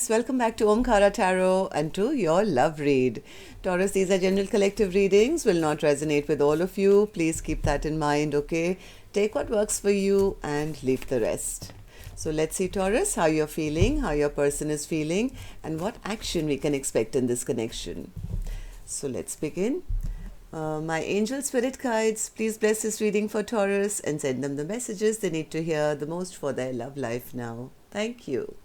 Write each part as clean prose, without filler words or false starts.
Welcome back to Omkaratarot and to your love read. Taurus, these are general collective readings, will not resonate with all of you. Please keep that in mind, okay? Take what works for you and leave the rest. So let's see, Taurus, how you're feeling, how your person is feeling, and what action we can expect in this connection. So let's begin. My angel spirit guides, please bless this reading for Taurus and send them the messages they need to hear the most for their love life now. Thank you.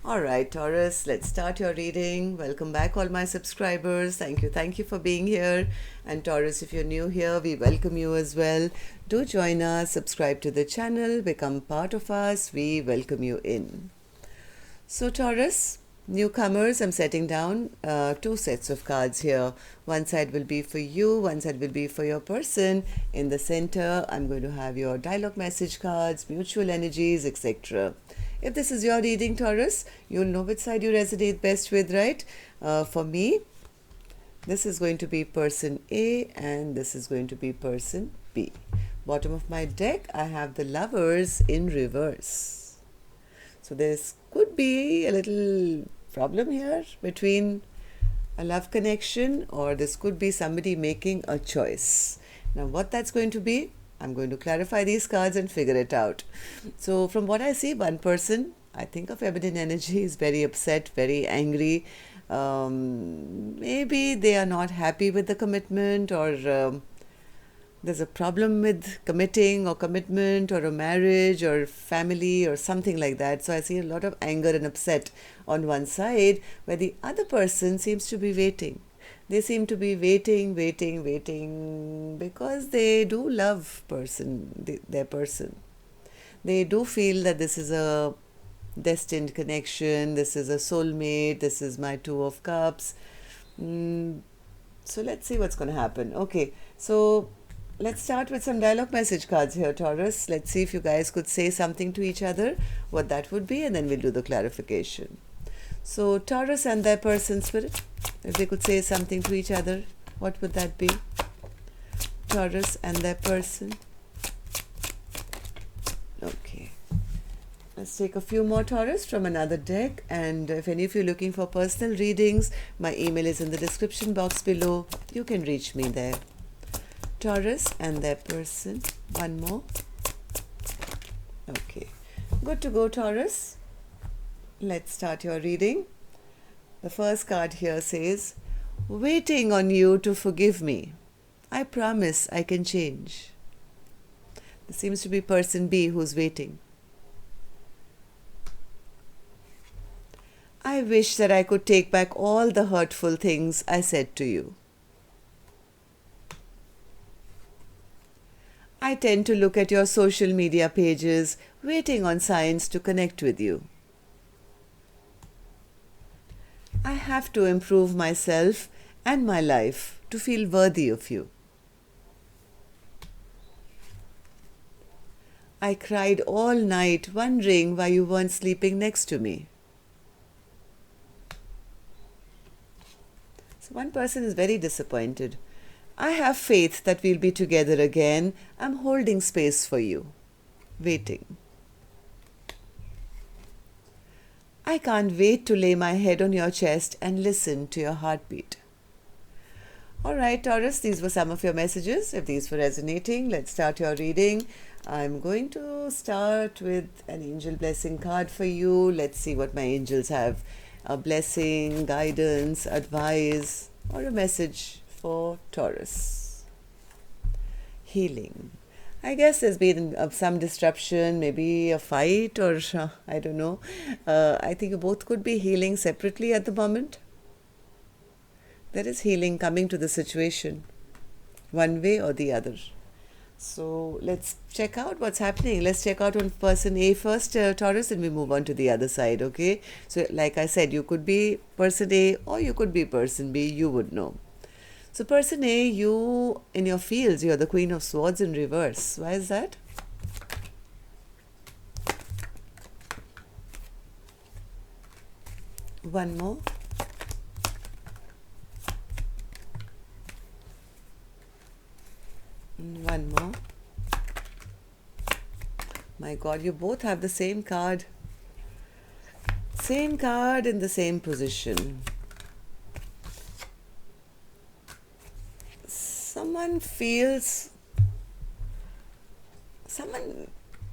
Alright, Taurus, let's start your reading. Welcome back, all my subscribers. Thank you for being here. And Taurus, if you're new here, we welcome you as well. Do join us, subscribe to the channel, become part of us. We welcome you in. So Taurus, newcomers, I'm setting down two sets of cards here. One side will be for you, one side will be for your person. In the center, I'm going to have your dialogue message cards, mutual energies, etc. If this is your reading, Taurus, you'll know which side you resonate best with, right? For me, this is going to be person A and this is going to be person B. Bottom of my deck, I have the Lovers in reverse. So this could be a little problem here between a love connection, or this could be somebody making a choice. Now what that's going to be, I'm going to clarify these cards and figure it out. So from what I see, one person, I think of feminine energy, is very upset, very angry. Maybe they are not happy with the commitment, or there's a problem with committing or commitment or a marriage or family or something like that. So I see a lot of anger and upset on one side, where the other person seems to be waiting. They seem to be waiting because they do love their person. They do feel that this is a destined connection, this is a soulmate, this is my Two of Cups. So let's see what's going to happen. Okay, so let's start with some dialogue message cards here, Taurus. Let's see if you guys could say something to each other, what that would be, and then we'll do the clarification. So Taurus and their person spirit, if they could say something to each other, what would that be? Taurus and their person. Okay. Let's take a few more, Taurus, from another deck. And if any of you are looking for personal readings, my email is in the description box below. You can reach me there. Taurus and their person. One more. Okay. Good to go, Taurus. Let's start your reading. The first card here says, waiting on you to forgive me. I promise I can change. This seems to be person B who's waiting. I wish that I could take back all the hurtful things I said to you. I tend to look at your social media pages, waiting on signs to connect with you. I have to improve myself and my life to feel worthy of you. I cried all night wondering why you weren't sleeping next to me. So one person is very disappointed. I have faith that we'll be together again. I'm holding space for you. Waiting. I can't wait to lay my head on your chest and listen to your heartbeat. Alright, Taurus, these were some of your messages. If these were resonating, let's start your reading. I'm going to start with an angel blessing card for you. Let's see what my angels have. A blessing, guidance, advice, or a message for Taurus. Healing. I guess there's been some disruption, maybe a fight, or I don't know. I think you both could be healing separately at the moment. There is healing coming to the situation, one way or the other. So let's check out what's happening. Let's check out on person A first, Taurus, and we move on to the other side, okay? So like I said, you could be person A or you could be person B, you would know. So person A, you, in your fields, you're the Queen of Swords in reverse. Why is that? One more. One more. My God, you both have the same card. same card in the same position. Someone,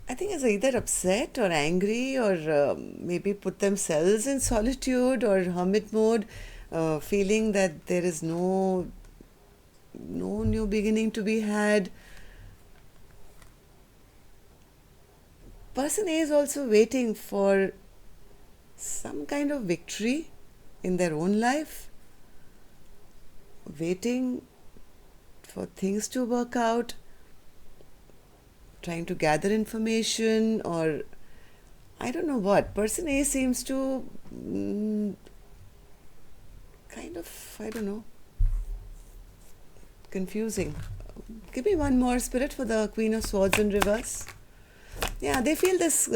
I think, is either upset or angry, or maybe put themselves in solitude or hermit mode, feeling that there is no new beginning to be had. Person A is also waiting for some kind of victory in their own life, waiting for things to work out, trying to gather information, or I don't know what. Person A seems to kind of, I don't know, confusing. Give me one more, Spirit, for the Queen of Swords in reverse. Yeah, they feel this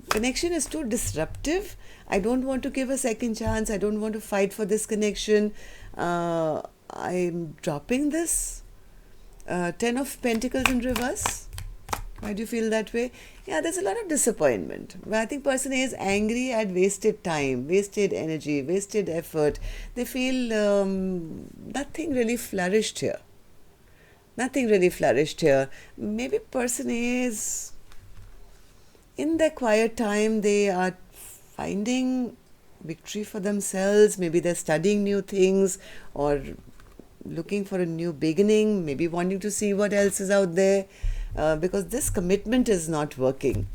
connection is too disruptive. I don't want to give a second chance. I don't want to fight for this connection. I'm dropping this. Ten of Pentacles in reverse. Why do you feel that way? Yeah, there's a lot of disappointment. I think person A is angry at wasted time, wasted energy, wasted effort. They feel nothing really flourished here. Nothing really flourished here. Maybe person A is, in their quiet time, they are finding victory for themselves. Maybe they're studying new things or looking for a new beginning, maybe wanting to see what else is out there, because this commitment is not working.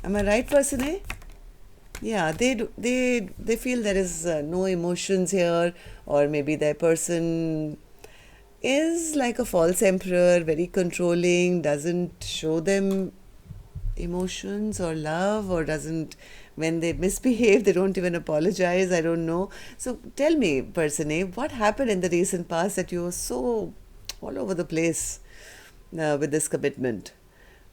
Am I right, person A? Yeah, they feel there is no emotions here, or maybe their person is like a false emperor, very controlling, doesn't show them emotions or love, or doesn't, when they misbehave, they don't even apologize. I don't know. So tell me, person A, what happened in the recent past that you were so all over the place with this commitment?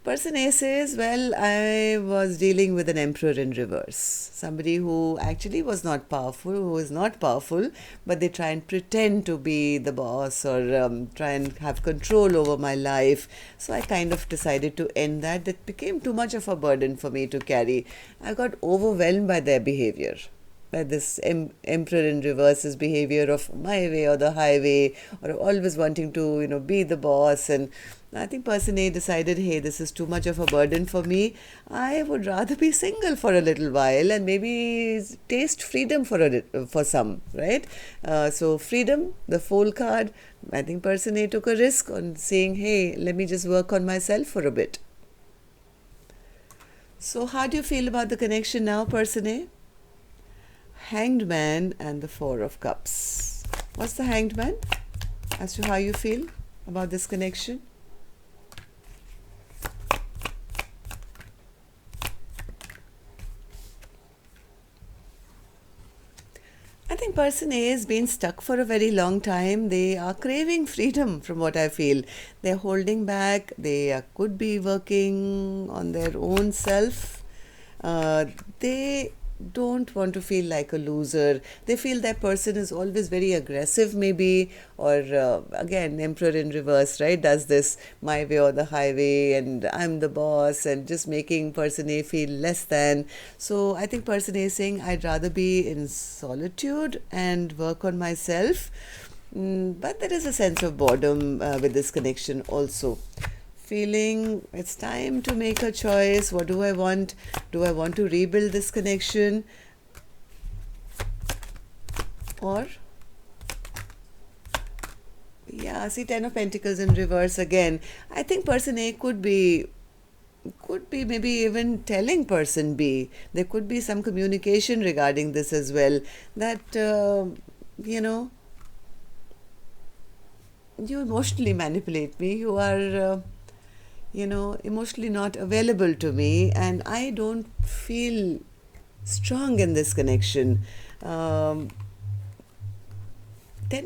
Person A says, well, I was dealing with an emperor in reverse. Somebody who actually was not powerful, who is not powerful, but they try and pretend to be the boss, or try and have control over my life. So I kind of decided to end that. That became too much of a burden for me to carry. I got overwhelmed by their behavior, by this emperor in reverse's behavior of my way or the highway, or always wanting to, be the boss. And I think person A decided, hey, this is too much of a burden for me. I would rather be single for a little while and maybe taste freedom for some, right? So freedom, the Fool card. I think person A took a risk on saying, hey, let me just work on myself for a bit. So how do you feel about the connection now, person A? Hanged Man and the Four of Cups. What's the Hanged Man as to how you feel about this connection? I think person A has been stuck for a very long time. They are craving freedom, from what I feel. They're holding back. They could be working on their own self. They don't want to feel like a loser. They feel that person is always very aggressive, maybe, or again, Emperor in reverse, right, does this my way or the highway, and I'm the boss, and just making person A feel less than. So I think person A is saying, I'd rather be in solitude and work on myself. But there is a sense of boredom with this connection also. Feeling it's time to make a choice. What do I want? Do I want to rebuild this connection? Or, yeah, see, Ten of Pentacles in reverse again. I think person A could be maybe even telling person B. There could be some communication regarding this as well. That, you emotionally manipulate me. You are... emotionally not available to me, and I don't feel strong in this connection. Ten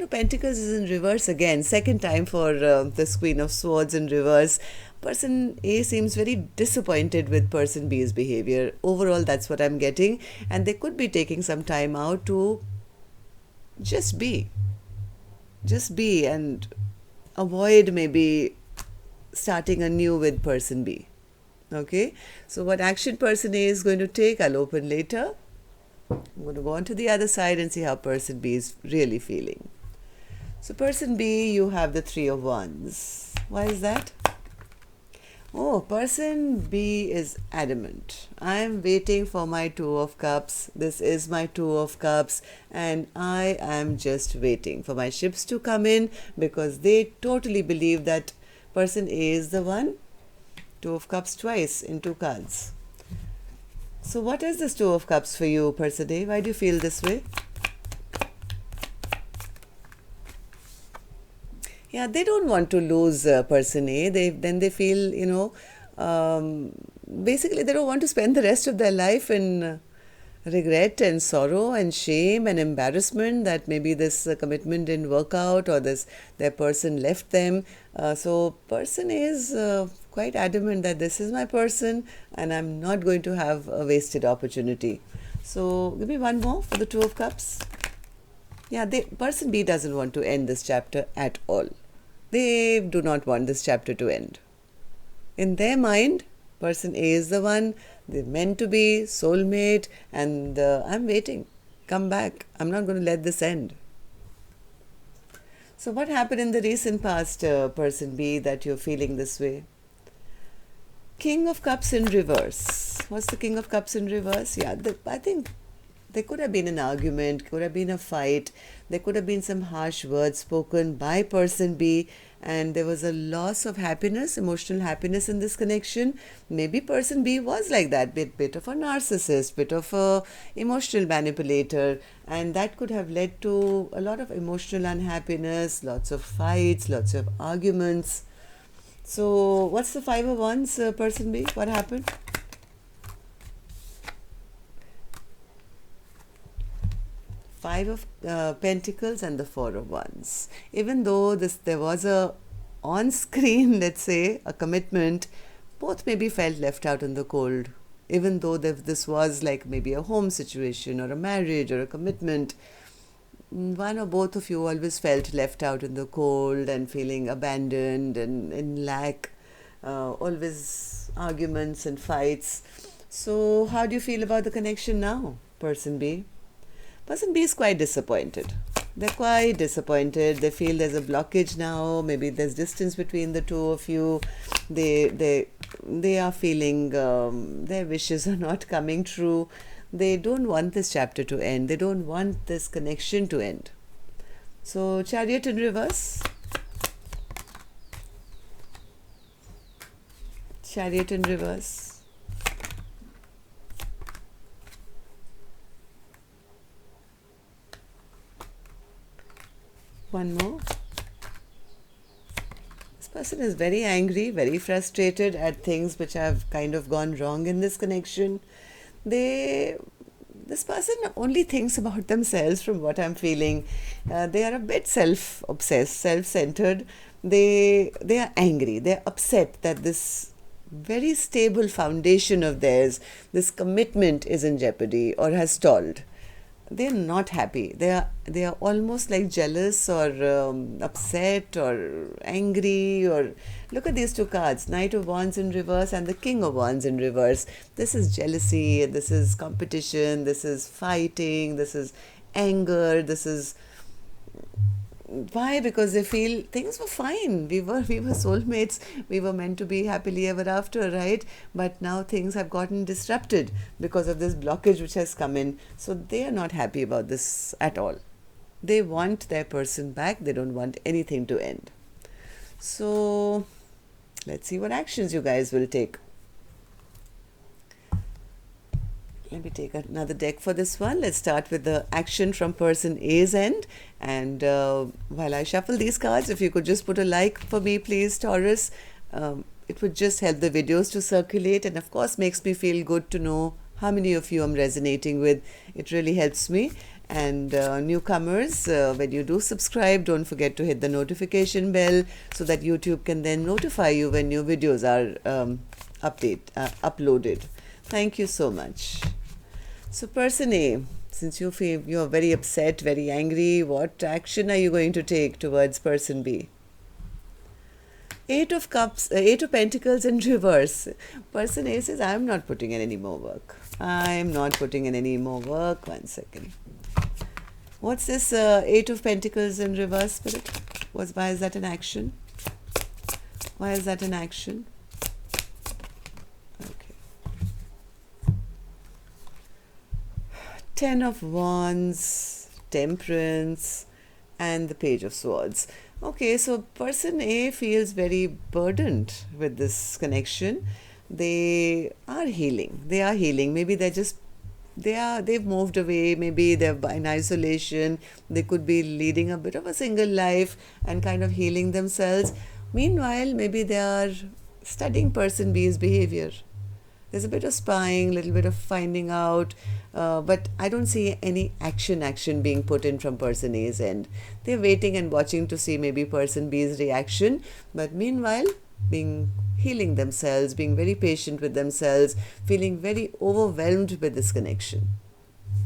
of Pentacles is in reverse again, second time for this Queen of Swords in reverse. Person A seems very disappointed with person B's behavior. Overall, that's what I'm getting, and they could be taking some time out to just be and avoid maybe starting anew with person B. Okay, so what action person A is going to take, I'll open later. I'm going to go on to the other side and see how person B is really feeling. So person B, you have the Three of Wands. Why is that? Oh, person B is adamant. I'm waiting for my Two of Cups. This is my Two of Cups, and I am just waiting for my ships to come in because they totally believe that person A is the one. Two of Cups twice in two cards. So what is this Two of Cups for you, person A? Why do you feel this way? Yeah, they don't want to lose person A. They feel, basically they don't want to spend the rest of their life in regret and sorrow and shame and embarrassment that maybe this commitment didn't work out or their person left them. So person A is quite adamant that this is my person and I'm not going to have a wasted opportunity. So give me one more for the Two of Cups. Yeah, person B doesn't want to end this chapter at all. They do not want this chapter to end. In their mind, person A is the one, they're meant to be, soulmate, and I'm waiting. Come back. I'm not going to let this end. So what happened in the recent past, person B, that you're feeling this way? King of Cups in reverse. What's the King of Cups in reverse? Yeah, I think there could have been an argument, could have been a fight, there could have been some harsh words spoken by person B, and there was a loss of happiness, emotional happiness in this connection. Maybe person B was like that, bit of a narcissist, bit of a emotional manipulator, and that could have led to a lot of emotional unhappiness, lots of fights, lots of arguments. So what's the Five of Wands, person B? What happened? Five of Pentacles and the Four of Wands. Even though there was a on-screen, let's say, a commitment, both maybe felt left out in the cold. Even though this was like maybe a home situation or a marriage or a commitment, one or both of you always felt left out in the cold and feeling abandoned and in lack, always arguments and fights. So how do you feel about the connection now, person B? Person B is quite disappointed. They're quite disappointed. They feel there's a blockage now. Maybe there's distance between the two of you. They are feeling their wishes are not coming true. They don't want this chapter to end. They don't want this connection to end. So Chariot in reverse. Chariot in reverse. One more. This person is very angry, very frustrated at things which have kind of gone wrong in this connection. This person only thinks about themselves from what I'm feeling. They are a bit self-obsessed, self-centered. They are angry. They're upset that this very stable foundation of theirs, this commitment is in jeopardy or has stalled. They're not happy. They are almost like jealous or upset or angry. Or look at these two cards, Knight of Wands in reverse and the King of Wands in reverse. This is jealousy, this is competition, this is fighting, this is anger, this is... Why? Because they feel things were fine. We were soulmates. We were meant to be happily ever after, right? But now things have gotten disrupted because of this blockage which has come in. So they are not happy about this at all. They want their person back. They don't want anything to end. So let's see what actions you guys will take. Let me take another deck for this one. Let's start with the action from person A's end. And while I shuffle these cards, if you could just put a like for me, please, Taurus. It would just help the videos to circulate. And of course, makes me feel good to know how many of you I'm resonating with. It really helps me. And newcomers, when you do subscribe, don't forget to hit the notification bell so that YouTube can then notify you when new videos are uploaded. Thank you so much. So person A, since you feel you are very upset, very angry, what action are you going to take towards person B? Eight of Cups, Eight of Pentacles in reverse. Person A says, I am not putting in any more work. I'm not putting in any more work. 1 second. What's this Eight of Pentacles in reverse, Spirit? Why is that an action? Why is that an action? Okay. Ten of Wands, Temperance, and the Page of Swords. Okay, so person A feels very burdened with this connection. They are healing. Maybe they've moved away. Maybe they're in isolation. They could be leading a bit of a single life and kind of healing themselves. Meanwhile, maybe they are studying person B's behavior. There's a bit of spying, a little bit of finding out, but I don't see any action being put in from person A's end. They're waiting and watching to see maybe person B's reaction, but meanwhile, healing themselves, being very patient with themselves, feeling very overwhelmed with this connection.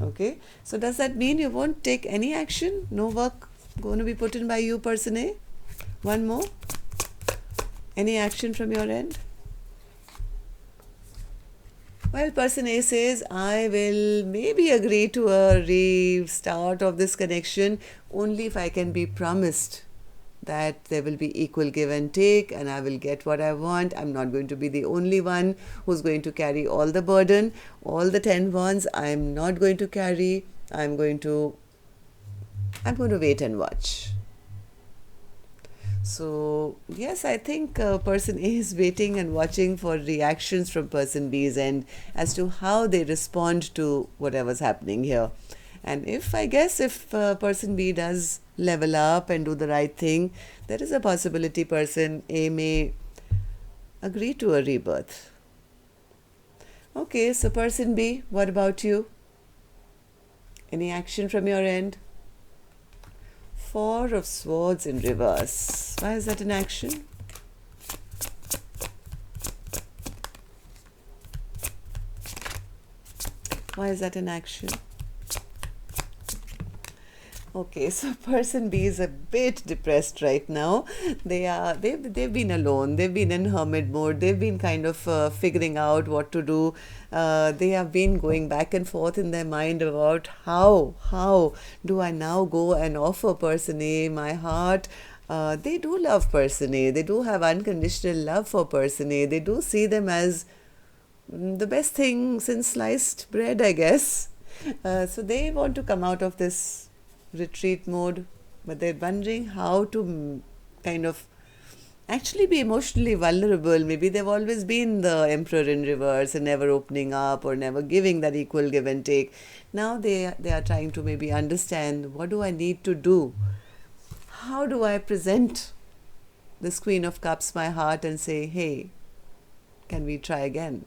Okay, so does that mean you won't take any action? No work going to be put in by you, person A? One more. Any action from your end? Well, person A says, I will maybe agree to a restart of this connection only if I can be promised that there will be equal give and take and I will get what I want. I'm not going to be the only one who's going to carry all the burden, all the 10 wands. I'm not going to carry. I'm going to wait and watch. So, yes, I think person A is waiting and watching for reactions from person B's end as to how they respond to whatever's happening here. And if person B does level up and do the right thing, there is a possibility person A may agree to a rebirth. Okay, so person B, what about you? Any action from your end? Four of Swords in reverse. Why is that an action? Why is that an action? Okay, so person B is a bit depressed right now. They've been alone. They've been in hermit mode. They've been kind of figuring out what to do. They have been going back and forth in their mind about how do I now go and offer person A my heart. They do love person A. They do have unconditional love for person A. They do see them as the best thing since sliced bread, I guess. So they want to come out of this retreat mode, but they're wondering how to kind of actually be emotionally vulnerable. Maybe they've always been the emperor in reverse and never opening up or never giving that equal give and take. Now they are trying to maybe understand, what do I need to do? How do I present this Queen of Cups my heart and say, hey, can we try again?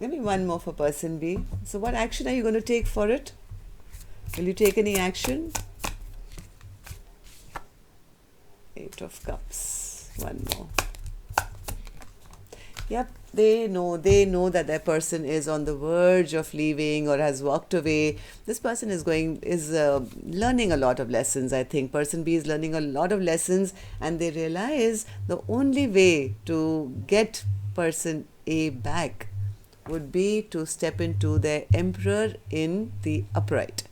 Maybe one more for person B. So what action are you going to take for it? Will you take any action? Eight of Cups. One more. Yep, they know that their person is on the verge of leaving or has walked away. This person is learning a lot of lessons. I think person B is learning a lot of lessons, and they realize the only way to get person A back would be to step into their emperor in the upright,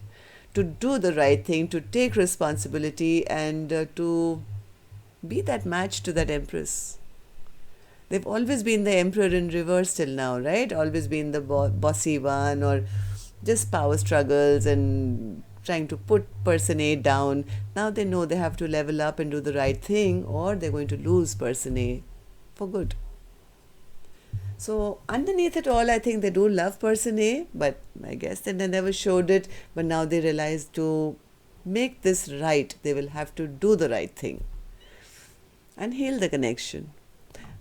to do the right thing, to take responsibility, and to be that match to that empress. They've always been the emperor in reverse till now, right? Always been the bossy one, or just power struggles and trying to put person A down. Now they know they have to level up and do the right thing, or they're going to lose person A for good. So underneath it all, I think they do love person A, but I guess they never showed it. But now they realize to make this right, they will have to do the right thing and heal the connection.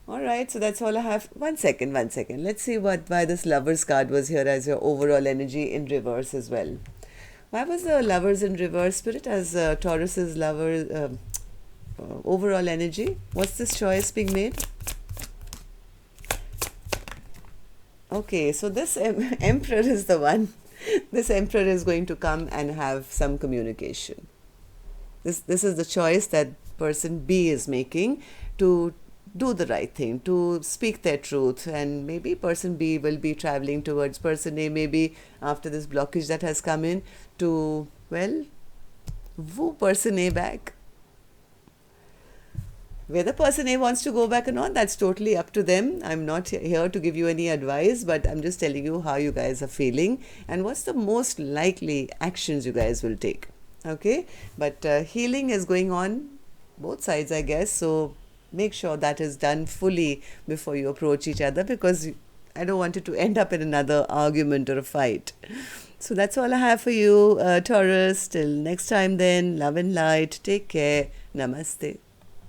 All right, so that's all I have. One second. Let's see why this Lovers card was here as your overall energy in reverse as well. Why was the Lovers in reverse, Spirit, as Taurus's overall energy? What's this choice being made? Okay, so this emperor is the one. This emperor is going to come and have some communication. This is the choice that person B is making, to do the right thing, to speak their truth. And maybe person B will be traveling towards person A, maybe after this blockage that has come in, to, well, woo person A back. Whether person A wants to go back or not, that's totally up to them. I'm not here to give you any advice, but I'm just telling you how you guys are feeling and what's the most likely actions you guys will take. Okay, but healing is going on both sides, I guess. So make sure that is done fully before you approach each other, because I don't want it to end up in another argument or a fight. So that's all I have for you, Taurus. Till next time, then, love and light. Take care. Namaste.